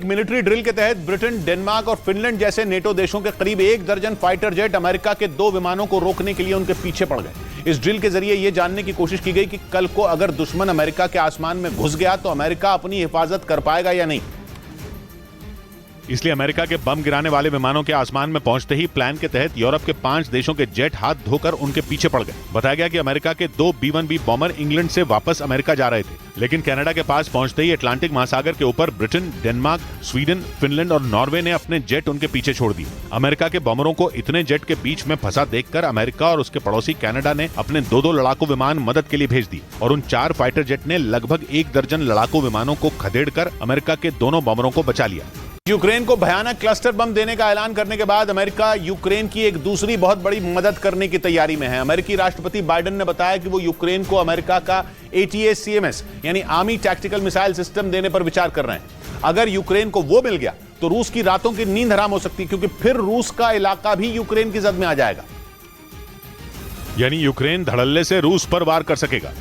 Military drill के तहत Britain, Denmark और फिनलैंड जैसे नेटो देशों के करीब 1 दर्जन फाइटर जेट अमेरिका के 2 विमानों को रोकने के लिए उनके पीछे पड़ गए। इस ड्रिल के जरिए यह जानने की कोशिश की गई कि कल को अगर दुश्मन अमेरिका के आसमान में घुस गया तो अमेरिका अपनी हिफाजत कर पाएगा या नहीं। इसलिए अमेरिका के बम गिराने वाले विमानों के आसमान में पहुंचते ही प्लान के तहत यूरोप के 5 देशों के जेट हाथ धोकर उनके पीछे पड़ गए। बताया गया कि अमेरिका के 2 B-1B बॉम्बर इंग्लैंड से वापस अमेरिका जा रहे थे, लेकिन कनाडा के पास पहुंचते ही अटलांटिक महासागर के ऊपर ब्रिटेन, डेनमार्क, स्वीडन, फिनलैंड और नॉर्वे ने अपने जेट उनके पीछे छोड़ दिए। अमेरिका के बॉम्बरों को इतने जेट के बीच में फंसा देखकर अमेरिका और उसके पड़ोसी कनाडा ने अपने 2 लड़ाकू विमान मदद के लिए भेज दिए और उन 4 फाइटर जेट ने लगभग 1 दर्जन लड़ाकू विमानों को खदेड़कर अमेरिका के दोनों बॉम्बरों को बचा लिया। यूक्रेन को भयानक क्लस्टर बम देने का ऐलान करने के बाद अमेरिका यूक्रेन की एक दूसरी बहुत बड़ी मदद करने की तैयारी में है। अमेरिकी राष्ट्रपति बाइडेन ने बताया कि वो यूक्रेन को अमेरिका का ATACMS यानी आर्मी टैक्टिकल मिसाइल सिस्टम देने पर विचार कर रहे हैं। अगर यूक्रेन को वो मिल गया तो रूस की रातों की नींद हराम हो सकती है, क्योंकि फिर रूस का इलाका भी यूक्रेन की जद में आ जाएगा। यानी यूक्रेन धड़ल्ले से रूस पर वार कर सकेगा।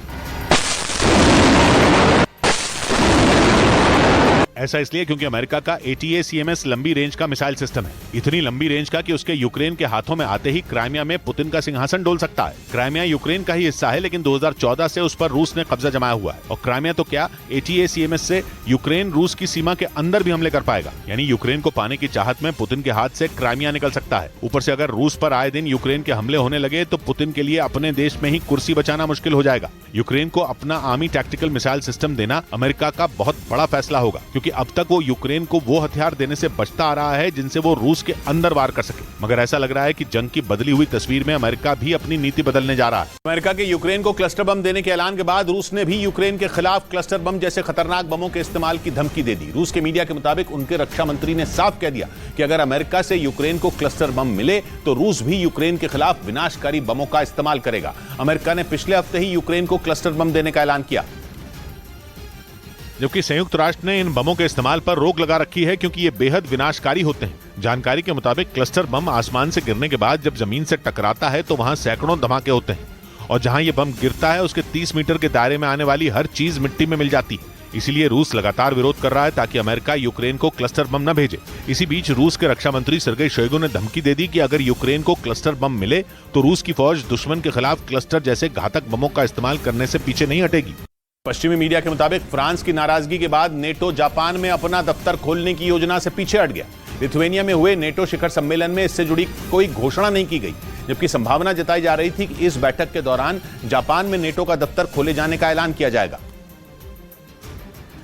ऐसा इसलिए क्योंकि अमेरिका का ATACMS लंबी रेंज का मिसाइल सिस्टम है, इतनी लंबी रेंज का कि उसके यूक्रेन के हाथों में आते ही क्राइमिया में पुतिन का सिंहासन डोल सकता है। क्राइमिया यूक्रेन का ही हिस्सा है, लेकिन 2014 से उस पर रूस ने कब्जा जमाया हुआ है। और क्राइमिया तो क्या, ATACMS से यूक्रेन रूस की सीमा के अंदर भी हमले कर पाएगा। यानी यूक्रेन को पाने की चाहत में पुतिन के हाथ से क्राइमिया निकल सकता है। ऊपर से अगर रूस पर आए दिन यूक्रेन के हमले होने लगे तो पुतिन के लिए अपने देश में ही कुर्सी बचाना मुश्किल हो जाएगा। यूक्रेन को अपना आर्मी टैक्टिकल मिसाइल सिस्टम देना अमेरिका का बहुत बड़ा फैसला होगा, क्योंकि अब तक वो यूक्रेन को वो हथियार देने से बचता आ रहा है जिनसे वो रूस के अंदर वार कर सके। मगर ऐसा लग रहा है कि जंग की बदली हुई तस्वीर में अमेरिका भी अपनी नीति बदलने जा रहा है। अमेरिका के यूक्रेन को क्लस्टर बम देने के ऐलान के बाद रूस ने भी यूक्रेन के खिलाफ क्लस्टर बम जैसे खतरनाक बमों के इस्तेमाल की धमकी दे दी। रूस के मीडिया के मुताबिक उनके रक्षा मंत्री ने साफ कह दिया कि अगर अमेरिका से यूक्रेन को क्लस्टर बम मिले तो रूस भी यूक्रेन के खिलाफ विनाशकारी बमों का इस्तेमाल करेगा। अमेरिका ने पिछले हफ्ते ही यूक्रेन को क्लस्टर बम देने का ऐलान किया, जबकि संयुक्त राष्ट्र ने इन बमों के इस्तेमाल पर रोक लगा रखी है, क्योंकि ये बेहद विनाशकारी होते हैं। जानकारी के मुताबिक क्लस्टर बम आसमान से गिरने के बाद जब जमीन से टकराता है तो वहां सैकड़ों धमाके होते हैं, और जहां ये बम गिरता है उसके 30 मीटर के दायरे में आने वाली हर चीज मिट्टी में मिल जाती है। इसीलिए रूस लगातार विरोध कर रहा है ताकि अमेरिका यूक्रेन को क्लस्टर बम न भेजे। इसी बीच रूस के रक्षा मंत्री सर्गेई शोइगु ने धमकी दे दी कि अगर यूक्रेन को क्लस्टर बम मिले तो रूस की फौज दुश्मन के खिलाफ क्लस्टर जैसे घातक बमों का इस्तेमाल करने से पीछे नहीं हटेगी। पश्चिमी मीडिया के मुताबिक फ्रांस की नाराजगी के बाद नेटो जापान में अपना दफ्तर खोलने की योजना से पीछे हट गया। लिथुआनिया में हुए नेटो शिखर सम्मेलन में इससे जुड़ी कोई घोषणा नहीं की गई, जबकि संभावना जताई जा रही थी कि इस बैठक के दौरान जापान में नेटो का दफ्तर खोले जाने का ऐलान किया जाएगा।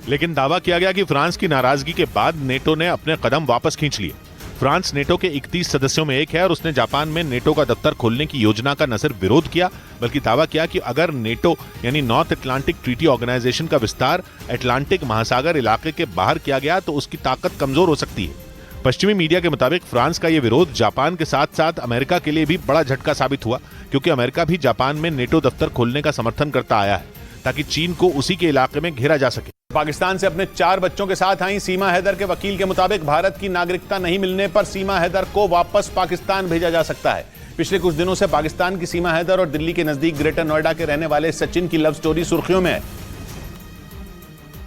लेकिन दावा किया गया कि फ्रांस की नाराजगी के बाद नेटो ने अपने कदम वापस खींच लिए। फ्रांस नेटो के 31 सदस्यों में एक है और उसने जापान में नेटो का दफ्तर खोलने की योजना का न सिर्फ विरोध किया, बल्कि दावा किया कि अगर नेटो यानी नॉर्थ अटलांटिक ट्रीटी ऑर्गेनाइजेशन का विस्तार अटलांटिक महासागर इलाके के बाहर किया गया तो उसकी ताकत कमजोर हो सकती है। पश्चिमी मीडिया के मुताबिक फ्रांस का यह विरोध जापान के साथ साथ अमेरिका के लिए भी बड़ा झटका साबित हुआ, क्योंकि अमेरिका भी जापान में नेटो दफ्तर खोलने का समर्थन करता आया है ताकि चीन को उसी के इलाके में घेरा जा सके। पाकिस्तान से अपने 4 बच्चों के साथ आई सीमा हैदर के वकील के मुताबिक भारत की नागरिकता नहीं मिलने पर सीमा हैदर को वापस पाकिस्तान भेजा जा सकता है। पिछले कुछ दिनों से पाकिस्तान की सीमा हैदर और दिल्ली के नजदीक ग्रेटर नोएडा के रहने वाले सचिन की लव स्टोरी सुर्खियों में है।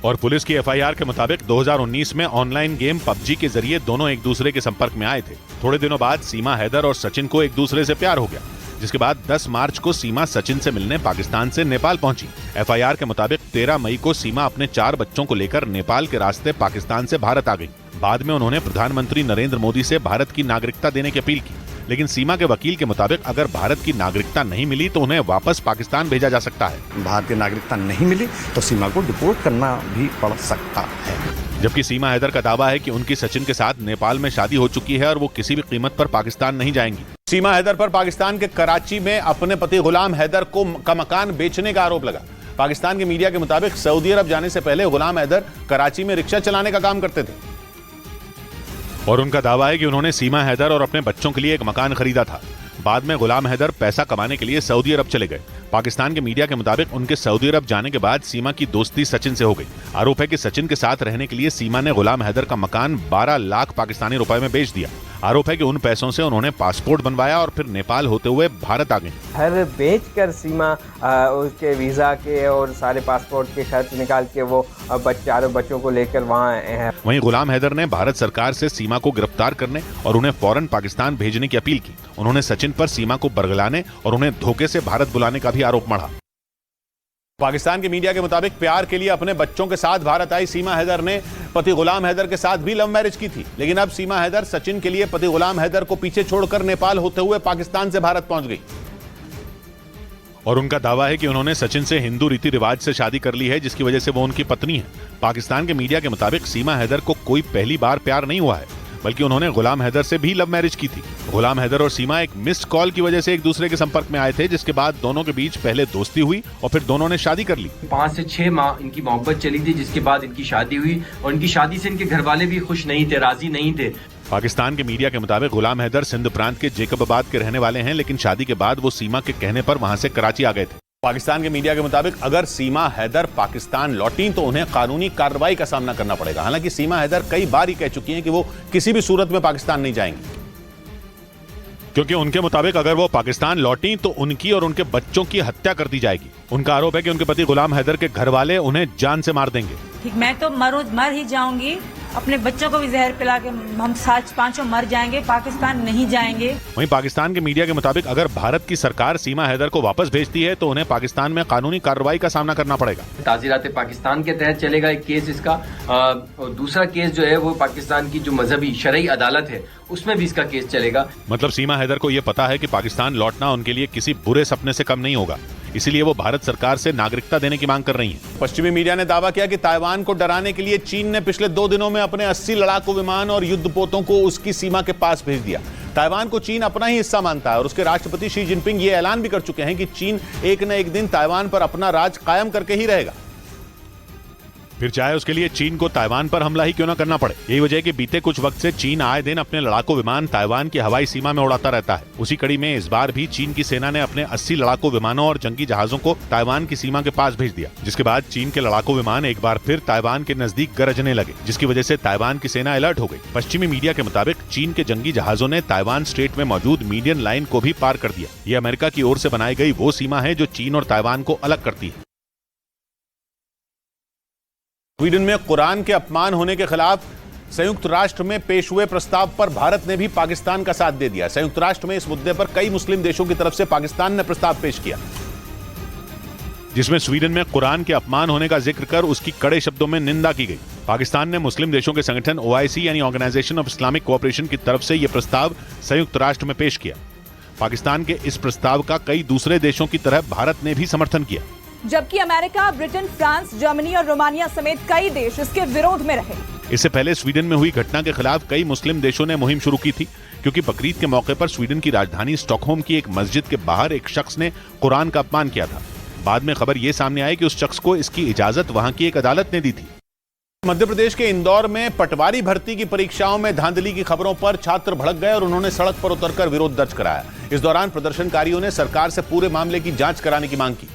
और पुलिस की FIR के मुताबिक 2019 में ऑनलाइन गेम PUBG के जरिए दोनों एक दूसरे के संपर्क में आए थे। थोड़े दिनों बाद सीमा हैदर और सचिन को एक दूसरे से प्यार हो गया, जिसके बाद 10 मार्च को सीमा सचिन से मिलने पाकिस्तान से नेपाल पहुंची। FIR के मुताबिक 13 मई को सीमा अपने 4 बच्चों को लेकर नेपाल के रास्ते पाकिस्तान से भारत आ गई। बाद में उन्होंने प्रधानमंत्री नरेंद्र मोदी से भारत की नागरिकता देने की अपील की, लेकिन सीमा के वकील के मुताबिक अगर भारत की नागरिकता नहीं मिली तो उन्हें वापस पाकिस्तान भेजा जा सकता है। भारतीय नागरिकता नहीं मिली तो सीमा को डिपोर्ट करना भी पड़ सकता है। जबकि सीमा हैदर का दावा है कि उनकी सचिन के साथ नेपाल में शादी हो चुकी है और वो किसी भी कीमत पर पाकिस्तान नहीं जाएंगी। सीमा हैदर पर पाकिस्तान के कराची में अपने पति गुलाम हैदर का मकान बेचने का आरोप लगा। पाकिस्तान के मीडिया के मुताबिक सऊदी अरब जाने से पहले गुलाम हैदर कराची में रिक्शा चलाने का काम करते थे और उनका दावा है कि उन्होंने सीमा हैदर और अपने बच्चों के लिए एक मकान खरीदा था। बाद में गुलाम हैदर पैसा कमाने के लिए सऊदी अरब चले गए। पाकिस्तान के मीडिया के मुताबिक उनके सऊदी अरब जाने के बाद सीमा की दोस्ती सचिन से हो गई। आरोप है कि सचिन के साथ रहने के लिए सीमा ने गुलाम हैदर का मकान 12 लाख पाकिस्तानी रुपए में बेच दिया। आरोप है कि उन पैसों से उन्होंने पासपोर्ट बनवाया और फिर नेपाल होते हुए भारत आ गए। घर बेचकर सीमा उसके वीज़ा के और सारे पासपोर्ट के खर्च निकाल के वो चारों बच्चों को लेकर वहाँ आए हैं। वहीं गुलाम हैदर ने भारत सरकार से सीमा को गिरफ्तार करने और उन्हें फौरन पाकिस्तान भेजने की अपील की। उन्होंने सचिन पर सीमा को बरगलाने और उन्हें धोखे से भारत बुलाने का भी आरोप मढ़ा। पाकिस्तान के मीडिया के मुताबिक प्यार के लिए अपने बच्चों के साथ भारत आई सीमा हैदर ने पति गुलाम हैदर के साथ भी लव मैरिज की थी, लेकिन अब सीमा हैदर सचिन के लिए पति गुलाम हैदर को पीछे छोड़कर नेपाल होते हुए पाकिस्तान से भारत पहुंच गई। और उनका दावा है कि उन्होंने सचिन से हिंदू रीति रिवाज से शादी कर ली है, जिसकी वजह से वो उनकी पत्नी है। पाकिस्तान के मीडिया के मुताबिक सीमा हैदर को कोई पहली बार प्यार नहीं हुआ है, बल्कि उन्होंने गुलाम हैदर से भी लव मैरिज की थी। गुलाम हैदर और सीमा एक मिस्ड कॉल की वजह से एक दूसरे के संपर्क में आए थे, जिसके बाद दोनों के बीच पहले दोस्ती हुई और फिर दोनों ने शादी कर ली। 5 से 6 माह इनकी मोहब्बत चली थी, जिसके बाद इनकी शादी हुई और इनकी शादी से इनके घर वाले भी खुश नहीं थे, राजी नहीं थे। पाकिस्तान के मीडिया के मुताबिक गुलाम हैदर सिंध प्रांत के जेकबाबाद के रहने वाले हैं, लेकिन शादी के बाद वो सीमा के कहने पर वहां से कराची आ गए थे। पाकिस्तान के मीडिया के मुताबिक अगर सीमा हैदर पाकिस्तान लौटी तो उन्हें कानूनी कार्रवाई का सामना करना पड़ेगा। हालांकि सीमा हैदर कई बार ही कह चुकी हैं कि वो किसी भी सूरत में पाकिस्तान नहीं जाएंगी, क्योंकि उनके मुताबिक अगर वो पाकिस्तान लौटी तो उनकी और उनके बच्चों की हत्या कर दी जाएगी। उनका आरोप है कि उनके पति गुलाम हैदर के घर वाले उन्हें जान से मार देंगे। ठीक, मैं तो मर ही जाऊंगी, अपने बच्चों को भी जहर पिला के हम 5 मर जाएंगे, पाकिस्तान नहीं जाएंगे। वहीं पाकिस्तान के मीडिया के मुताबिक अगर भारत की सरकार सीमा हैदर को वापस भेजती है तो उन्हें पाकिस्तान में कानूनी कार्रवाई का सामना करना पड़ेगा। ताज़ीरात पाकिस्तान के तहत चलेगा एक केस इसका, और दूसरा केस जो है वो पाकिस्तान की जो मजहबी शरई अदालत है उसमें भी इसका केस चलेगा। मतलब सीमा हैदर को यह पता है कि पाकिस्तान लौटना उनके लिए किसी बुरे सपने से कम नहीं होगा, इसीलिए वो भारत सरकार से नागरिकता देने की मांग कर रही हैं। पश्चिमी मीडिया ने दावा किया कि ताइवान को डराने के लिए चीन ने पिछले 2 दिनों में अपने 80 लड़ाकू विमान और युद्धपोतों को उसकी सीमा के पास भेज दिया। ताइवान को चीन अपना ही हिस्सा मानता है और उसके राष्ट्रपति शी जिनपिंग ये ऐलान भी कर चुके हैं कि चीन एक न एक दिन ताइवान पर अपना राज कायम करके ही रहेगा, फिर चाहे उसके लिए चीन को ताइवान पर हमला ही क्यों न करना पड़े। यही वजह है कि बीते कुछ वक्त से चीन आए दिन अपने लड़ाकू विमान ताइवान की हवाई सीमा में उड़ाता रहता है। उसी कड़ी में इस बार भी चीन की सेना ने अपने 80 लड़ाकू विमानों और जंगी जहाजों को ताइवान की सीमा के पास भेज दिया, जिसके बाद चीन के लड़ाकू विमान एक बार फिर ताइवान के नजदीक गरजने लगे, जिसकी वजह से ताइवान की सेना अलर्ट हो गई। पश्चिमी मीडिया के मुताबिक चीन के जंगी जहाजों ने ताइवान स्ट्रेट में मौजूद मीडियन लाइन को भी पार कर दिया। ये अमेरिका की ओर से बनाई गई वो सीमा है जो चीन और ताइवान को अलग करती है। स्वीडन में कुरान के अपमान होने के खिलाफ संयुक्त राष्ट्र में पेश हुए प्रस्ताव पर भारत ने भी पाकिस्तान का साथ दे दिया। संयुक्त राष्ट्र में इस मुद्दे पर कई मुस्लिम देशों की तरफ से पाकिस्तान ने प्रस्ताव पेश किया, जिसमें स्वीडन में कुरान के अपमान होने का जिक्र कर उसकी कड़े शब्दों में निंदा की गई। पाकिस्तान ने मुस्लिम देशों के संगठन OIC यानी ऑर्गेनाइजेशन ऑफ इस्लामिक कोऑपरेशन की तरफ से यह प्रस्ताव संयुक्त राष्ट्र में पेश किया। पाकिस्तान के इस प्रस्ताव का कई दूसरे देशों की तरह भारत ने भी समर्थन किया, जबकि अमेरिका, ब्रिटेन, फ्रांस, जर्मनी और रोमानिया समेत कई देश इसके विरोध में रहे। इससे पहले स्वीडन में हुई घटना के खिलाफ कई मुस्लिम देशों ने मुहिम शुरू की थी, क्योंकि बकरीद के मौके पर स्वीडन की राजधानी स्टॉकहोम की एक मस्जिद के बाहर एक शख्स ने कुरान का अपमान किया था। बाद में खबर यह सामने आई कि उस शख्स को इसकी इजाजत वहां की एक अदालत ने दी थी। मध्य प्रदेश के इंदौर में पटवारी भर्ती की परीक्षाओं में धांधली की खबरों पर छात्र भड़क गए और उन्होंने सड़क पर उतरकर विरोध दर्ज कराया। इस दौरान प्रदर्शनकारियों ने सरकार से पूरे मामले की जांच कराने की मांग की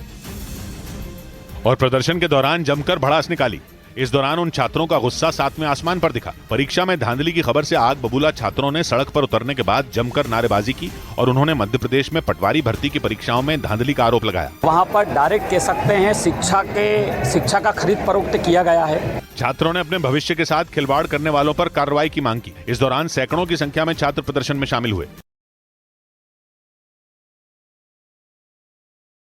और प्रदर्शन के दौरान जमकर भड़ास निकाली। इस दौरान उन छात्रों का गुस्सा सातवें आसमान पर दिखा। परीक्षा में धांधली की खबर से आग बबूला छात्रों ने सड़क पर उतरने के बाद जमकर नारेबाजी की और उन्होंने मध्य प्रदेश में पटवारी भर्ती की परीक्षाओं में धांधली का आरोप लगाया। वहाँ पर डायरेक्ट कह सकते हैं शिक्षा का खरीद फरोख्त किया गया है। छात्रों ने अपने भविष्य के साथ खिलवाड़ करने वालों पर कार्रवाई की मांग की। इस दौरान सैकड़ों की संख्या में छात्र प्रदर्शन में शामिल हुए।